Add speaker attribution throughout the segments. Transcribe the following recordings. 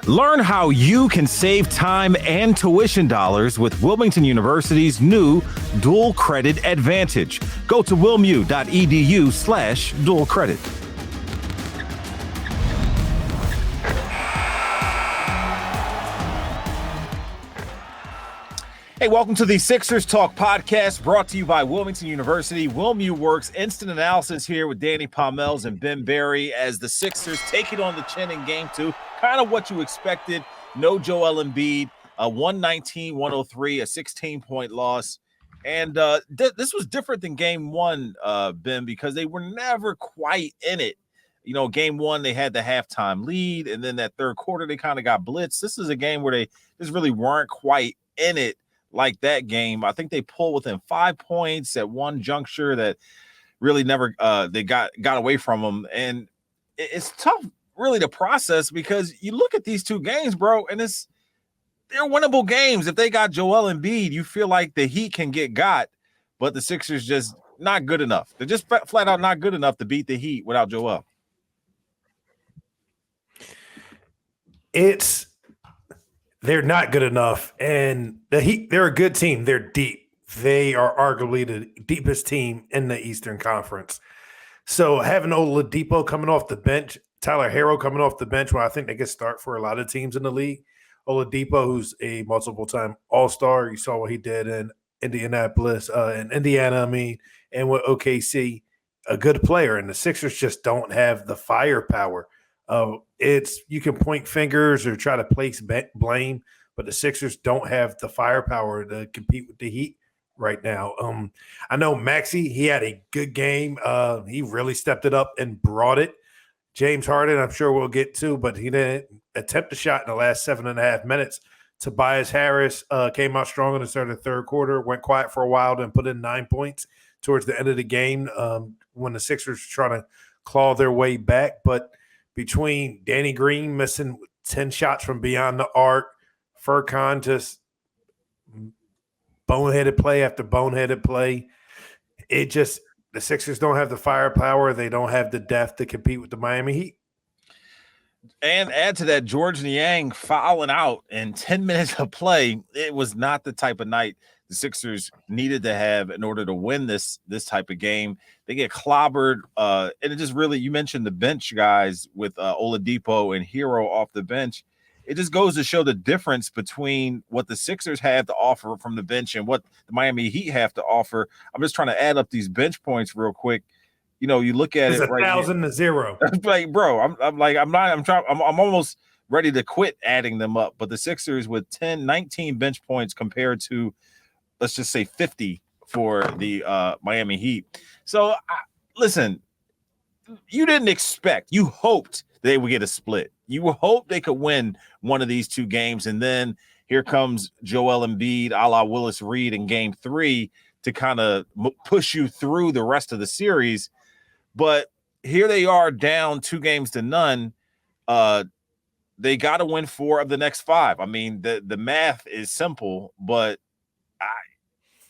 Speaker 1: Learn how you can save time and tuition dollars with Wilmington University's new Dual Credit Advantage. Go to wilmu.edu/dual credit. Hey, welcome to the Sixers Talk podcast brought to you by Wilmington University. Wilmu Works instant analysis here with Danny Pommells and Ben Berry as the Sixers take it on the chin in game two. Kind of what you expected. No Joel Embiid, 119-103, a 16-point loss. And this was different than game one, Ben, because they were never quite in it. You know, game one, they had the halftime lead, and then that third quarter, they kind of got blitzed. This is a game where they just really weren't quite in it. Like that game, I think they pulled within 5 points at one juncture that really never they got away from them. And it's tough really to process because you look at these two games, bro, and they're winnable games. If they got Joel Embiid, you feel like the Heat can get got, but the Sixers just not good enough. They're just flat out not good enough to beat the Heat without Joel.
Speaker 2: They're not good enough, and the Heat, they're a good team. They're deep. They are arguably the deepest team in the Eastern Conference. So having Oladipo coming off the bench, Tyler Herro coming off the bench, well, I think they can start for a lot of teams in the league. Oladipo, who's a multiple-time All-Star, you saw what he did in Indianapolis, and with OKC, a good player, and the Sixers just don't have the firepower. You can point fingers or try to place blame, but the Sixers don't have the firepower to compete with the Heat right now. I know Maxey, he had a good game. He really stepped it up and brought it. James Harden, I'm sure we'll get to, but he didn't attempt a shot in the last 7.5 minutes. Tobias Harris came out strong in the start of the third quarter, went quiet for a while, then put in 9 points towards the end of the game when the Sixers were trying to claw their way back. But between Danny Green missing 10 shots from beyond the arc, Furkan just boneheaded play after boneheaded play, the Sixers don't have the firepower. They don't have the depth to compete with the Miami Heat.
Speaker 1: And add to that, George Niang fouling out in 10 minutes of play. It was not the type of night the Sixers needed to have in order to win this type of game. They get clobbered, and it just really, you mentioned the bench guys with Oladipo and Hero off the bench. It just goes to show the difference between what the Sixers have to offer from the bench and what the Miami Heat have to offer. I'm just trying to add up these bench points real quick. You know, you look at
Speaker 2: it's
Speaker 1: it right
Speaker 2: 1,000 to 0.
Speaker 1: Like, bro, I'm almost ready to quit adding them up. But the Sixers with 19 bench points compared to, let's just say 50 for the Miami Heat. So, listen, you hoped they would get a split. You hoped they could win one of these two games. And then here comes Joel Embiid a la Willis Reed in game 3 to kind of push you through the rest of the series. But here they are down 2-0. They got to win 4 of the next 5. I mean, the math is simple, but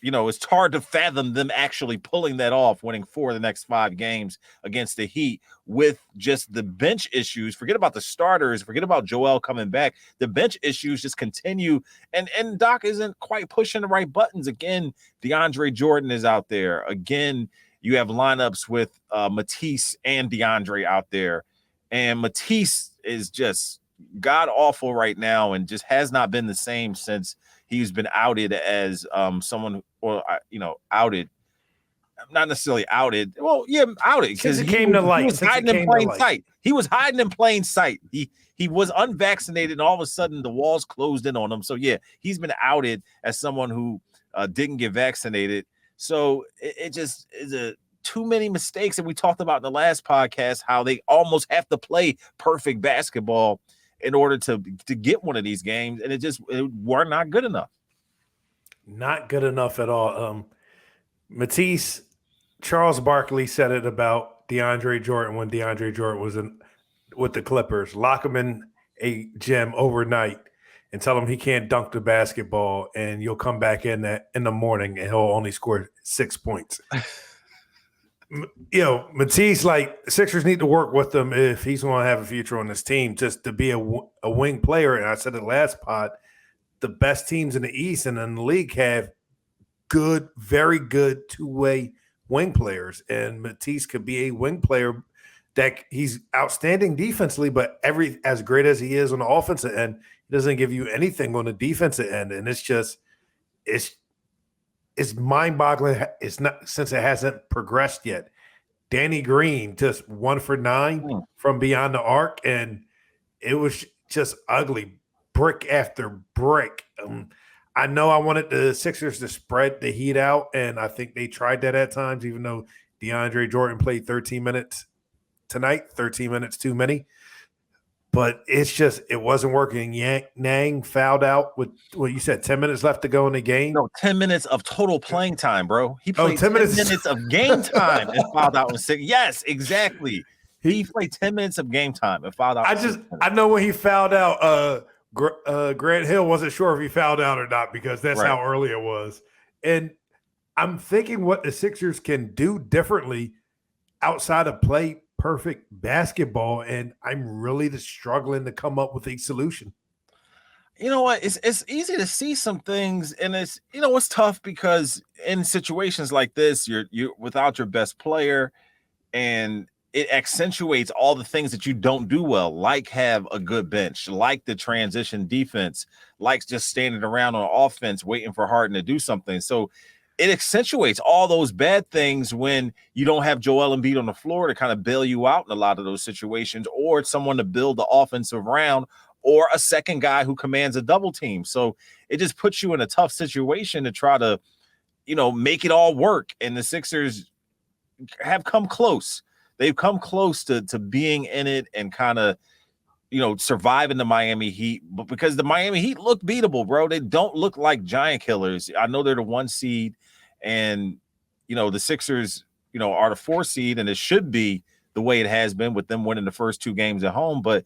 Speaker 1: it's hard to fathom them actually pulling that off, winning 4 of the next 5 games against the Heat with just the bench issues. Forget about the starters. Forget about Joel coming back. The bench issues just continue, and Doc isn't quite pushing the right buttons. Again, DeAndre Jordan is out there. Again, you have lineups with Matisse and DeAndre out there, and Matisse is just god-awful right now and just has not been the same since he's been outed as someone, outed. Not necessarily outed. Well, yeah, outed because he came to light. He was hiding in plain sight. He was hiding in plain sight. He was unvaccinated, and all of a sudden the walls closed in on him. So yeah, he's been outed as someone who didn't get vaccinated. So it just is too many mistakes that we talked about in the last podcast. How they almost have to play perfect basketball in order to get one of these games, and we're not good enough.
Speaker 2: Not good enough at all. Matisse, Charles Barkley said it about DeAndre Jordan when DeAndre Jordan was with the Clippers. Lock him in a gym overnight and tell him he can't dunk the basketball, and you'll come back in the morning and he'll only score 6 points. Matisse, like Sixers need to work with him if he's going to have a future on this team, just to be a wing player. And I said it last pod, the best teams in the East and in the league have good, very good two-way wing players. And Matisse could be a wing player that he's outstanding defensively, but as great as he is on the offensive end, he doesn't give you anything on the defensive end. And it's mind-boggling. It's not, since it hasn't progressed yet. Danny Green just 1 for 9 from beyond the arc, and it was just ugly, brick after brick. I know I wanted the Sixers to spread the heat out, and I think they tried that at times, even though DeAndre Jordan played 13 minutes tonight, 13 minutes too many. But it wasn't working. Nang fouled out with what you said, 10 minutes left to go in the game.
Speaker 1: No, 10 minutes of total playing time, bro. He played 10 minutes of game time and fouled out in 6. Yes, exactly. He played 10 minutes of game time and fouled out.
Speaker 2: I know when he fouled out, Grant Hill wasn't sure if he fouled out or not because that's how early it was. And I'm thinking what the Sixers can do differently outside of play perfect basketball, and I'm really just struggling to come up with a solution.
Speaker 1: You know what? It's easy to see some things, and it's it's tough because in situations like this, you're without your best player, and it accentuates all the things that you don't do well, like have a good bench, like the transition defense, like just standing around on offense waiting for Harden to do something. So it accentuates all those bad things when you don't have Joel Embiid on the floor to kind of bail you out in a lot of those situations, or someone to build the offensive round, or a second guy who commands a double team. So it just puts you in a tough situation to try to, make it all work. And the Sixers have come close. They've come close to being in it and kind of, surviving the Miami Heat, but because the Miami Heat look beatable, bro. They don't look like giant killers. I know they're the 1 seed, and the Sixers, are the 4 seed, and it should be the way it has been with them winning the first 2 games at home. But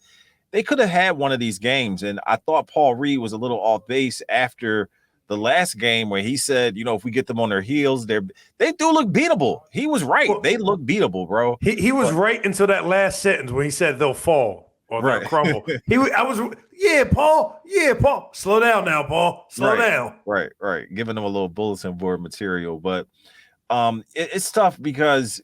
Speaker 1: they could have had one of these games, and I thought Paul Reed was a little off base after the last game where he said, if we get them on their heels, they do look beatable. He was right. They look beatable, bro.
Speaker 2: He was right until that last sentence when he said they'll fall. Or they'll crumble. Paul. Slow down now, Paul. Slow down.
Speaker 1: Right. Giving them a little bulletin board material, but it's tough because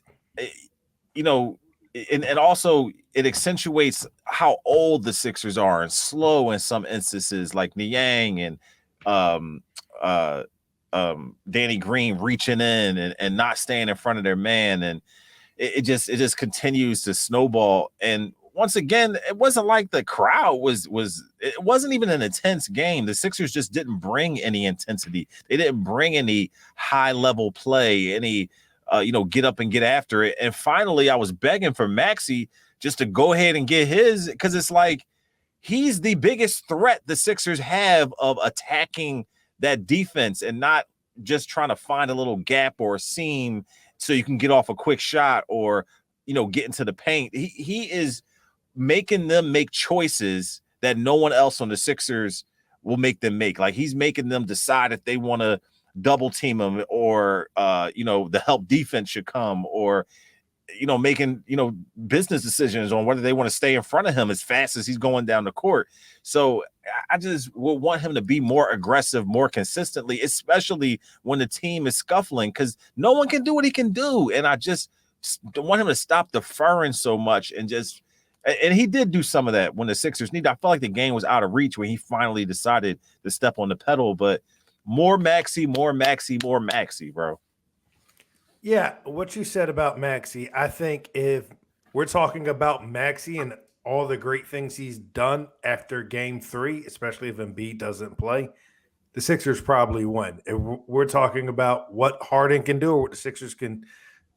Speaker 1: and also it accentuates how old the Sixers are and slow in some instances, like Niang and Danny Green reaching in and not staying in front of their man, and it just continues to snowball. And once again, it wasn't like the crowd was it wasn't even an intense game. The Sixers just didn't bring any intensity. They didn't bring any high level play, any get up and get after it. And finally, I was begging for Maxey just to go ahead and get his, because it's like he's the biggest threat the Sixers have of attacking that defense and not just trying to find a little gap or a seam so you can get off a quick shot or get into the paint. He is making them make choices that no one else on the Sixers will make them make. Like, he's making them decide if they want to double team him or the help defense should come, or making business decisions on whether they want to stay in front of him as fast as he's going down the court. So I just would want him to be more aggressive, more consistently, especially when the team is scuffling, because no one can do what he can do. And I just want him to stop deferring so much and he did do some of that when the Sixers needed. I felt like the game was out of reach when he finally decided to step on the pedal, but more Maxey, bro.
Speaker 2: Yeah, what you said about Maxey, I think if we're talking about Maxey and all the great things he's done after game 3, especially if Embiid doesn't play, the Sixers probably win. If we're talking about what Harden can do or what the Sixers can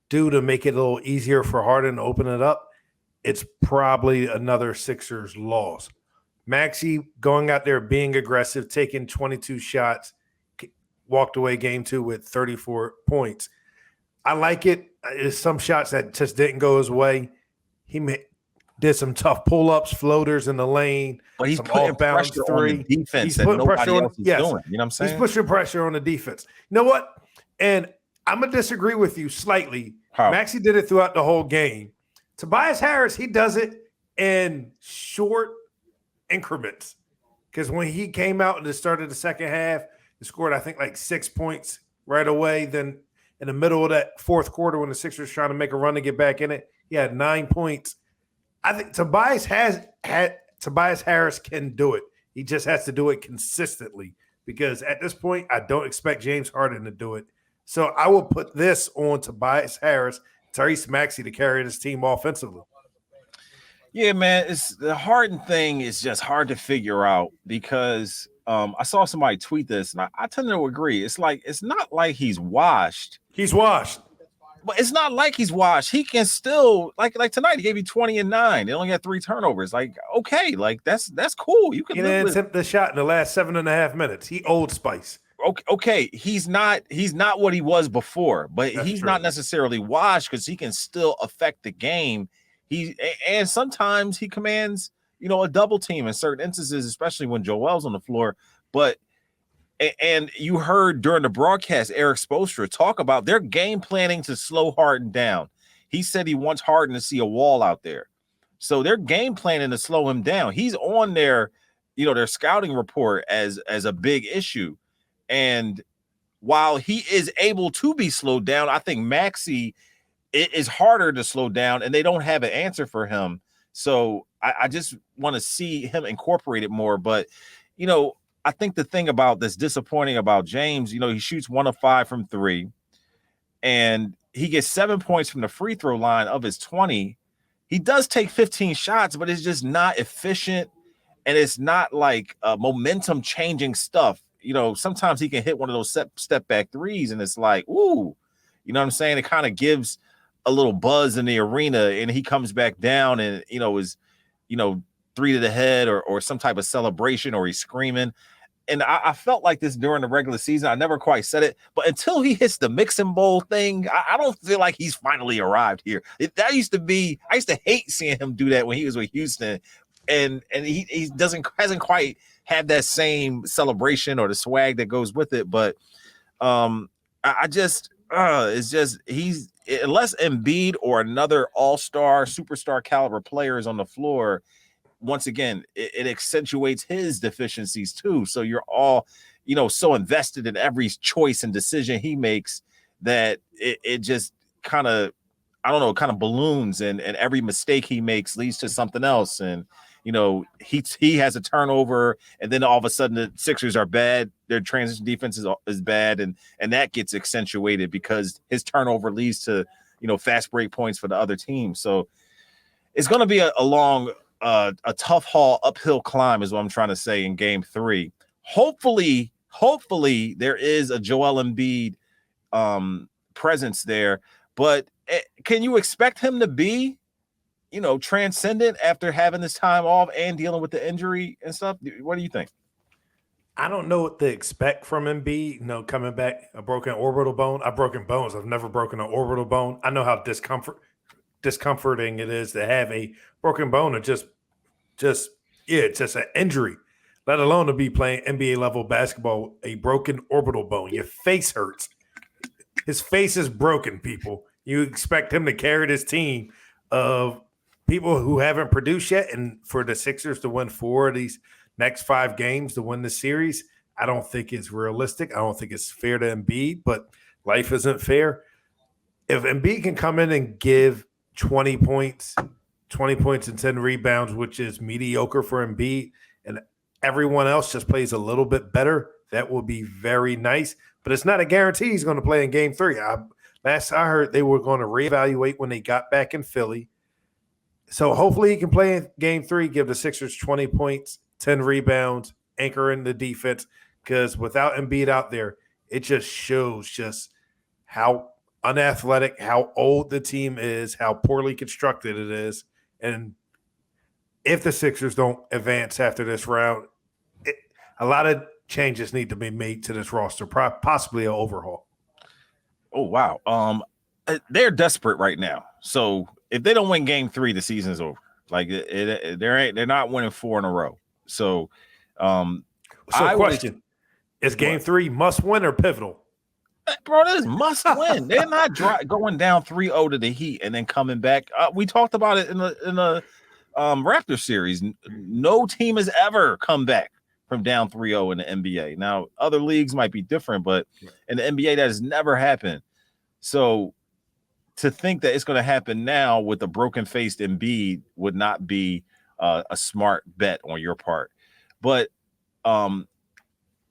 Speaker 2: do to make it a little easier for Harden to open it up, it's probably another Sixers loss. Maxey going out there, being aggressive, taking 22 shots, walked away game 2 with 34 points. I like it. There's some shots that just didn't go his way. He did some tough pull-ups, floaters in the lane.
Speaker 1: But he's putting pressure on the defense. He's putting pressure on.
Speaker 2: Yes,
Speaker 1: doing. You know what I'm saying?
Speaker 2: He's pushing pressure on the defense. You know what? And I'm going to disagree with you slightly.
Speaker 1: How?
Speaker 2: Maxey did it throughout the whole game. Tobias Harris, he does it in short increments. Because when he came out and the start of the second half, he scored, I think, like 6 points right away. Then in the middle of that fourth quarter, when the Sixers trying to make a run to get back in it, he had 9 points. I think Tobias Harris can do it. He just has to do it consistently. Because at this point, I don't expect James Harden to do it. So I will put this on Tobias Harris, Tyrese Maxey to carry this team offensively.
Speaker 1: Yeah, man, it's the Harden thing is just hard to figure out because I saw somebody tweet this, and I tend to agree. It's like it's not like he's washed.
Speaker 2: He's washed.
Speaker 1: But it's not like he's washed. He can still like tonight. He gave you 20 and 9. They only had 3 turnovers. Like okay, like that's cool. You can.
Speaker 2: He didn't attempt the shot in the last 7.5 minutes. He Old Spice.
Speaker 1: Okay, he's not what he was before, but
Speaker 2: That's
Speaker 1: he's
Speaker 2: true.
Speaker 1: not necessarily washed because he can still affect the game. And sometimes he commands a double team in certain instances, especially when Joel's on the floor. But and you heard during the broadcast Eric Spoelstra talk about their game planning to slow Harden down. He said he wants Harden to see a wall out there. So they're game planning to slow him down. He's on their scouting report as a big issue. And while he is able to be slowed down, I think Maxey is harder to slow down, and they don't have an answer for him. So I just want to see him incorporated more. But, I think the thing that's disappointing about James, he shoots 1 of 5 from 3, and he gets 7 points from the free throw line of his 20. He does take 15 shots, but it's just not efficient, and it's not like momentum changing stuff. Sometimes he can hit one of those step back threes, and it's like, ooh, you know what I'm saying? It kind of gives a little buzz in the arena, and he comes back down and, is, 3 to the head or some type of celebration, or he's screaming. And I felt like this during the regular season. I never quite said it, but until he hits the mixing bowl thing, I don't feel like he's finally arrived here. I used to hate seeing him do that when he was with Houston, and he hasn't quite had that same celebration or the swag that goes with it. But it's just he's, unless Embiid or another all-star superstar caliber player is on the floor, once again, it accentuates his deficiencies too. So you're all, so invested in every choice and decision he makes that it just kind of, I don't know, kind of balloons, and every mistake he makes leads to something else. And, he has a turnover, and then all of a sudden the Sixers are bad. Their transition defense is bad. And that gets accentuated because his turnover leads to, fast break points for the other team. So it's going to be a long, a tough haul, uphill climb is what I'm trying to say in game 3. Hopefully there is a Joel Embiid presence there, but can you expect him to be, transcendent after having this time off and dealing with the injury and stuff? What do you think?
Speaker 2: I don't know what to expect from Embiid, coming back, a broken orbital bone. I've broken bones. I've never broken an orbital bone. I know how discomforting it is to have a broken bone, or it's just an injury, let alone to be playing NBA level basketball, a broken orbital bone. Your face hurts. His face is broken, people. You expect him to carry this team of people who haven't produced yet, and for the Sixers to win 4 of these next 5 games to win the series, I don't think it's realistic. I don't think it's fair to Embiid, but life isn't fair. If Embiid can come in and give 20 points and 10 rebounds, which is mediocre for Embiid, and everyone else just plays a little bit better, that will be very nice. But it's not a guarantee he's going to play in game 3. Last I heard, they were going to reevaluate when they got back in Philly. So hopefully he can play in game 3, give the Sixers 20 points, 10 rebounds, anchor in the defense, because without Embiid out there, it just shows just how unathletic, how old the team is, how poorly constructed it is. And if the Sixers don't advance after this round, a lot of changes need to be made to this roster, possibly an overhaul.
Speaker 1: Oh, wow. They're desperate right now. So if they don't win game 3, the season's over. Like they're not winning 4 in a row. So,
Speaker 2: question: is game 3 must win or pivotal?
Speaker 1: Bro, this is must win. They're not going down 3-0 to the Heat and then coming back. We talked about it in the Raptor series. No team has ever come back from down 3-0 in the NBA. Now, other leagues might be different, but in the NBA, that has never happened. So to think that it's going to happen now with a broken-faced Embiid would not be a smart bet on your part. But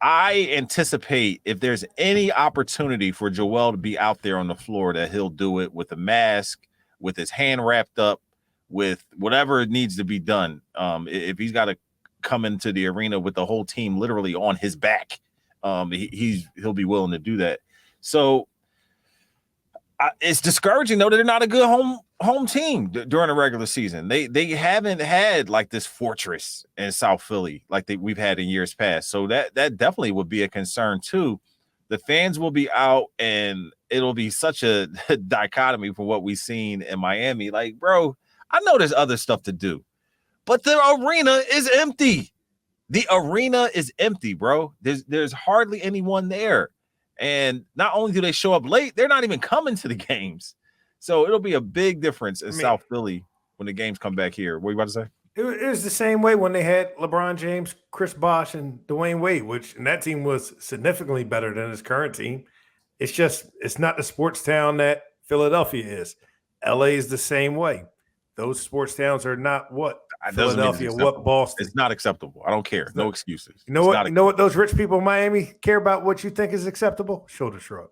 Speaker 1: I anticipate if there's any opportunity for Joel to be out there on the floor, that he'll do it with a mask, with his hand wrapped up, with whatever needs to be done. If he's got to come into the arena with the whole team literally on his back, he'll be willing to do that. So it's discouraging though that they're not a good home team during the regular season. They haven't had like this fortress in South Philly like we've had in years past. So that definitely would be a concern too. The fans will be out, and it'll be such a dichotomy from what we've seen in Miami. Like, bro, I know there's other stuff to do, but the arena is empty. The arena is empty, bro. There's hardly anyone there. And not only do they show up late, they're not even coming to the games. So it'll be a big difference in South Philly when the games come back here. What are you about to say?
Speaker 2: It was the same way when they had LeBron James, Chris Bosh, and Dwayne Wade, and that team was significantly better than his current team. It's not the sports town that Philadelphia is. LA is the same way. Those sports towns are not what Philadelphia, what Boston.
Speaker 1: It's not acceptable. I don't care. No excuses.
Speaker 2: You know what? You know what those rich people in Miami care about? What you think is acceptable? Shoulder shrug.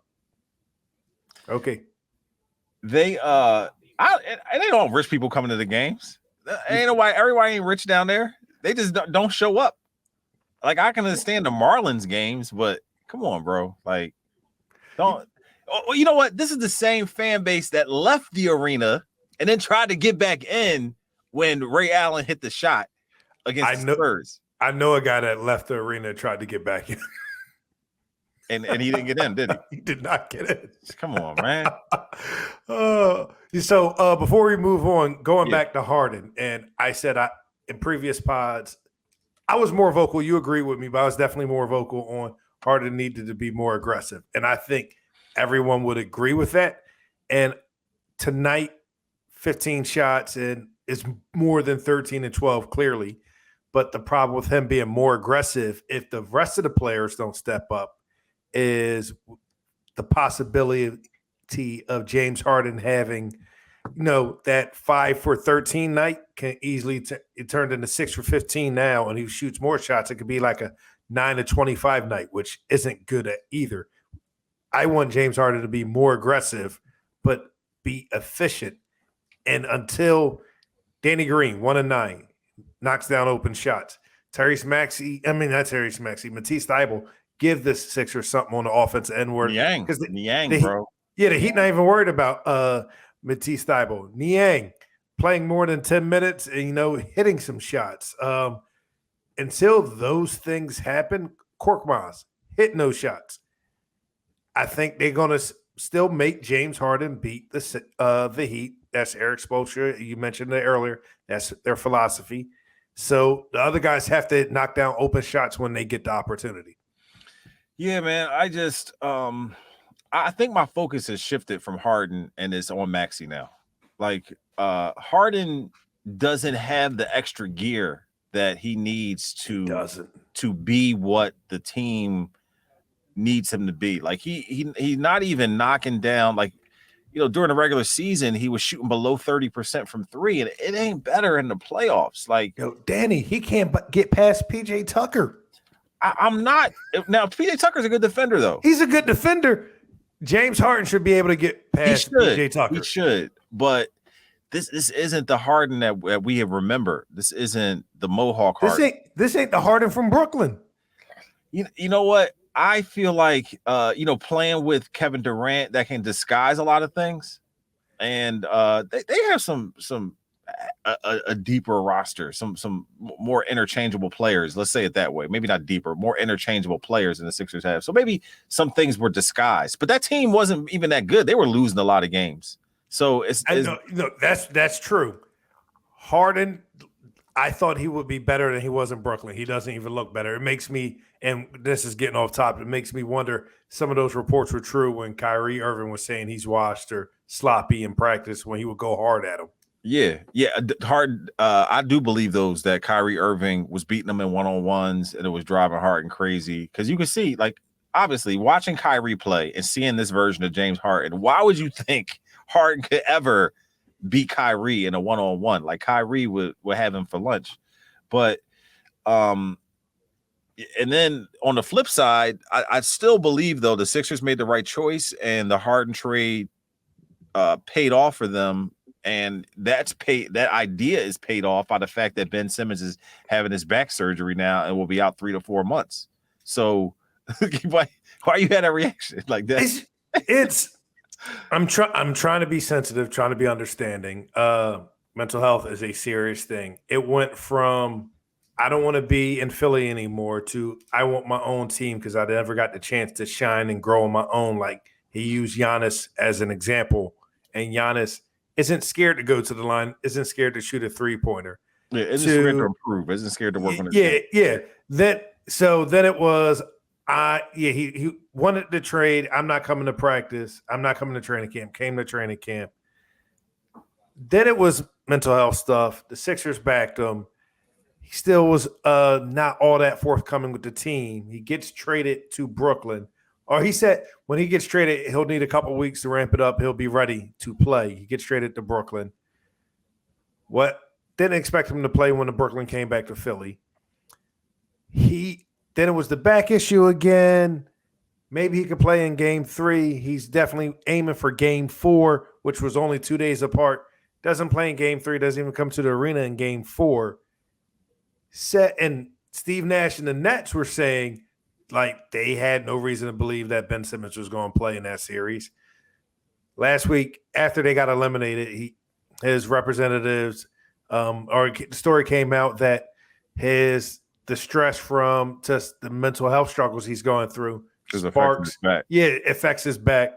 Speaker 2: Okay.
Speaker 1: They don't rich people coming to the games. Ain't nobody. Everybody ain't rich down there. They just don't show up. Like, I can understand the Marlins games, but come on, bro. Like, don't. You know what? This is the same fan base that left the arena and then tried to get back in when Ray Allen hit the shot against the Spurs.
Speaker 2: I know a guy that left the arena and tried to get back in.
Speaker 1: And he didn't get in, did he?
Speaker 2: He did not get in.
Speaker 1: Come on, man.
Speaker 2: So before we move on, going back to Harden, and I said in previous pods, I was more vocal. You agree with me, but I was definitely more vocal on Harden needed to be more aggressive. And I think everyone would agree with that. And tonight, 15 shots and is more than 13 and 12, clearly. But the problem with him being more aggressive, if the rest of the players don't step up, is the possibility of James Harden having, that 5 for 13 night can easily it turned into 6 for 15 now, and he shoots more shots. It could be like a 9 to 25 night, which isn't good at either. I want James Harden to be more aggressive, but be efficient. And until Danny Green, 1 of 9, knocks down open shots. Matisse Thybulle, give this Sixers something on the offensive end where
Speaker 1: Niang, bro.
Speaker 2: Yeah, the Heat not even worried about Matisse Thybulle. Niang playing more than 10 minutes and hitting some shots. Until those things happen, Korkmaz hitting those shots. I think they're gonna still make James Harden beat the Heat. That's Eric Spoelstra. You mentioned it earlier. That's their philosophy. So the other guys have to knock down open shots when they get the opportunity.
Speaker 1: Yeah, man. I just I think my focus has shifted from Harden and it's on Maxey now. Like Harden doesn't have the extra gear that he needs to be what the team needs him to be. Like he's not even knocking down, like, during the regular season, he was shooting below 30% from 3, and it ain't better in the playoffs. Like,
Speaker 2: Danny, he can't get past PJ Tucker.
Speaker 1: I'm not. Now, PJ Tucker's a good defender, though.
Speaker 2: He's a good defender. James Harden should be able to get past PJ Tucker.
Speaker 1: He should, but this isn't the Harden that we have remembered. This isn't the Mohawk Harden.
Speaker 2: This ain't the Harden from Brooklyn.
Speaker 1: You know what? I feel like, playing with Kevin Durant, that can disguise a lot of things. And they have a deeper roster, some more interchangeable players. Let's say it that way. Maybe not deeper, more interchangeable players than the Sixers have. So maybe some things were disguised. But that team wasn't even that good. They were losing a lot of games. So that's true. Harden,
Speaker 2: I thought he would be better than he was in Brooklyn. He doesn't even look better. It makes me, and this is getting off topic, it makes me wonder some of those reports were true when Kyrie Irving was saying he's washed or sloppy in practice when he would go hard at him.
Speaker 1: Yeah. Hard. I do believe those that Kyrie Irving was beating them in one-on-ones and it was driving Harden crazy. Because you can see, like, obviously watching Kyrie play and seeing this version of James Harden, why would you think Harden could ever beat Kyrie in a one-on-one? Like Kyrie would have him for lunch. But and then on the flip side, I still believe though the Sixers made the right choice and the Harden trade paid off for them. And that's paid. That idea is paid off by the fact that Ben Simmons is having his back surgery now and will be out 3 to 4 months. So why you had a reaction like that?
Speaker 2: I'm trying to be sensitive, trying to be understanding. Mental health is a serious thing. It went from I don't want to be in Philly anymore to I want my own team because I never got the chance to shine and grow on my own. Like he used Giannis as an example, and Giannis isn't scared to go to the line, isn't scared to shoot a 3-pointer.
Speaker 1: Yeah, isn't scared to improve, isn't scared to work on
Speaker 2: it. Yeah. Then it was he wanted to trade. I'm not coming to practice. I'm not coming to training camp. Came to training camp. Then it was mental health stuff. The Sixers backed him. He still was not all that forthcoming with the team. He gets traded to Brooklyn. Or he said when he gets traded, he'll need a couple of weeks to ramp it up. He'll be ready to play. He gets traded to Brooklyn. What didn't expect him to play when the Brooklyn came back to Philly. Then it was the back issue again. Maybe he could play in game 3. He's definitely aiming for game 4, which was only 2 days apart. Doesn't play in game 3, doesn't even come to the arena in game 4. And Steve Nash and the Nets were saying like they had no reason to believe that Ben Simmons was going to play in that series. Last week, after they got eliminated, his representatives or the story came out that the stress from just the mental health struggles he's going through affects his back.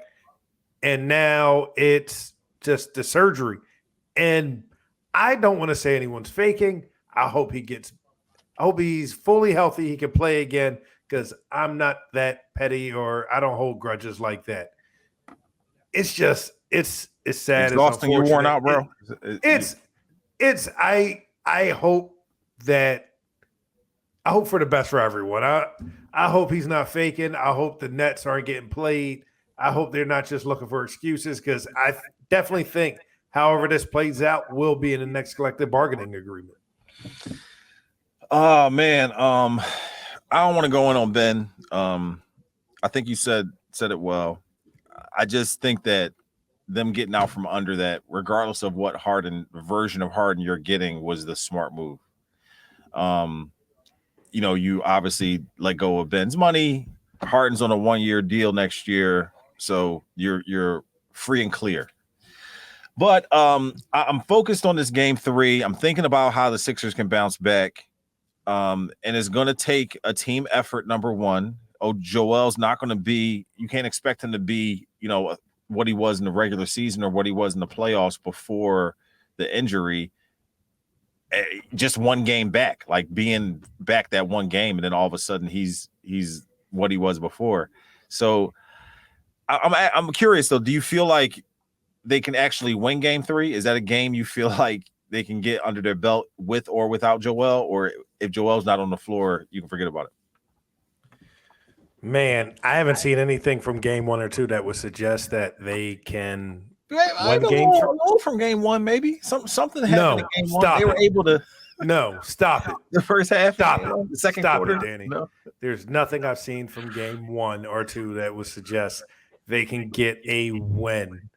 Speaker 2: And now it's just the surgery. And I don't want to say anyone's faking. I hope he's fully healthy. He can play again because I'm not that petty or I don't hold grudges like that. It's just, it's sad.
Speaker 1: Exhausting. You're worn out, bro.
Speaker 2: I hope for the best for everyone. I hope he's not faking. I hope the Nets aren't getting played. I hope they're not just looking for excuses because I definitely think however this plays out will be in the next collective bargaining agreement.
Speaker 1: Oh man. I don't want to go in on Ben. I think you said it well. I just think that them getting out from under that, regardless of what version of Harden you're getting, was the smart move. You obviously let go of Ben's money. Harden's on a 1-year deal next year, so you're free and clear. But I'm focused on this game 3. I'm thinking about how the Sixers can bounce back. And it's going to take a team effort, number one. Joel's not going to be – you can't expect him to be, what he was in the regular season or what he was in the playoffs before the injury. Just one game back, like being back that one game, and then all of a sudden he's what he was before. So I'm curious, though. Do you feel like they can actually win game 3? Is that a game you feel like they can get under their belt with or without Joel, or if Joel's not on the floor, you can forget about it?
Speaker 2: Man, I haven't seen anything from game 1 or 2 that would suggest that they can win game
Speaker 1: 3 from game 1. Maybe something happened in game 1. They were able to.
Speaker 2: No, stop it.
Speaker 1: The first half,
Speaker 2: stop it.
Speaker 1: The second
Speaker 2: stop
Speaker 1: quarter,
Speaker 2: it, Danny. No. There's nothing I've seen from game 1 or 2 that would suggest they can get a win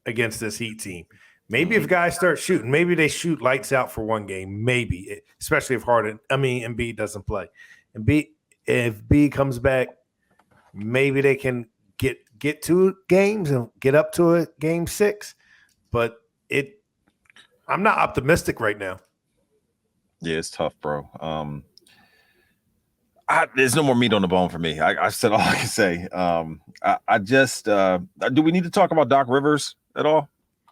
Speaker 2: against this Heat team. Maybe if guys start shooting, maybe they shoot lights out for one game. Maybe, especially if Embiid doesn't play. If B comes back, maybe they can get 2 games and get up to a game 6. But I'm not optimistic right now.
Speaker 1: Yeah, it's tough, bro. There's no more meat on the bone for me. I said all I can say. I just do we need to talk about Doc Rivers at all?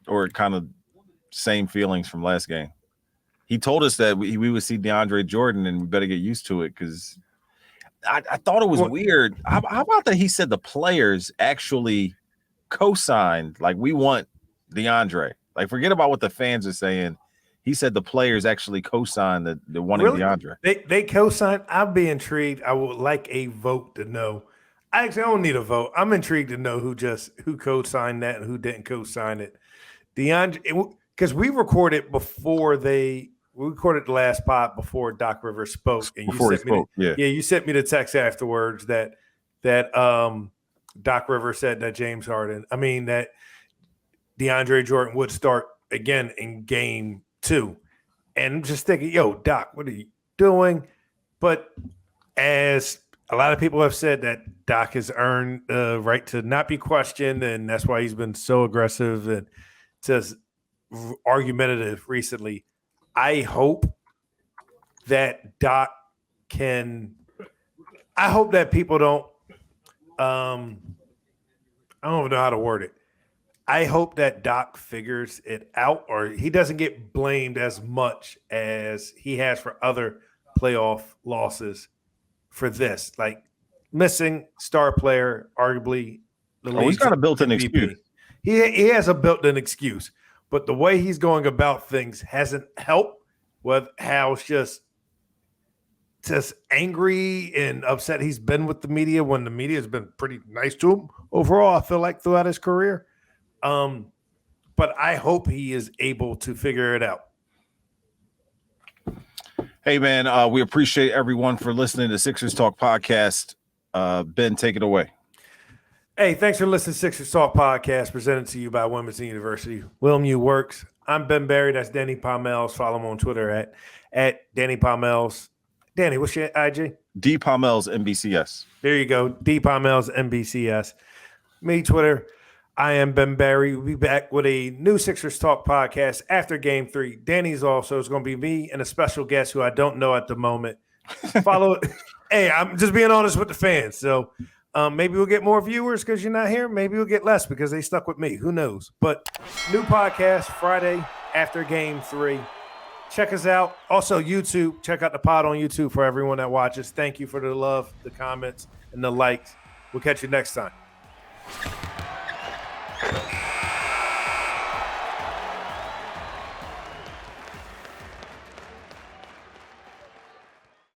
Speaker 1: Or kind of same feelings from last game? he told us that we would see DeAndre Jordan, and we better get used to it because I thought it was weird. How about that? He said the players actually co-signed, like we want DeAndre. Like forget about what the fans are saying. He said the players actually co-signed the wanting DeAndre.
Speaker 2: They co-signed. I'd be intrigued. I would like a vote to know. I don't need a vote. I'm intrigued to know who co-signed that and who didn't co-sign it. DeAndre, because we recorded the last pod before Doc Rivers spoke, and you sent me the text afterwards that Doc Rivers said that that DeAndre Jordan would start again in game 2. And I'm just thinking, yo, Doc, what are you doing? But as a lot of people have said, that Doc has earned the right to not be questioned, and that's why he's been so aggressive and just argumentative recently. I hope that Doc I hope that people don't I don't know how to word it. I hope that Doc figures it out, or he doesn't get blamed as much as he has for other playoff losses for this. Like missing star player, arguably
Speaker 1: he's got a built-in excuse.
Speaker 2: He has a built-in excuse, but the way he's going about things hasn't helped with how just angry and upset he's been with the media when the media has been pretty nice to him overall, I feel like, throughout his career. But I hope he is able to figure it out.
Speaker 1: Hey, man, we appreciate everyone for listening to Sixers Talk Podcast. Ben, take it away.
Speaker 2: Hey, thanks for listening to Sixers Talk Podcast, presented to you by Wilmington University. Wilm U Works. I'm Ben Berry. That's Danny Pommells. Follow him on Twitter at Danny Pommells. Danny, what's your IG?
Speaker 1: D Pommells NBCS.
Speaker 2: There you go. D Pommells NBCS. Me, Twitter. I am Ben Berry. We'll be back with a new Sixers Talk podcast after Game 3. Danny's also. It's going to be me and a special guest who I don't know at the moment. Follow it. Hey, I'm just being honest with the fans. So maybe we'll get more viewers because you're not here. Maybe we'll get less because they stuck with me. Who knows? But new podcast Friday after Game 3. Check us out. Also, YouTube. Check out the pod on YouTube for everyone that watches. Thank you for the love, the comments, and the likes. We'll catch you next time.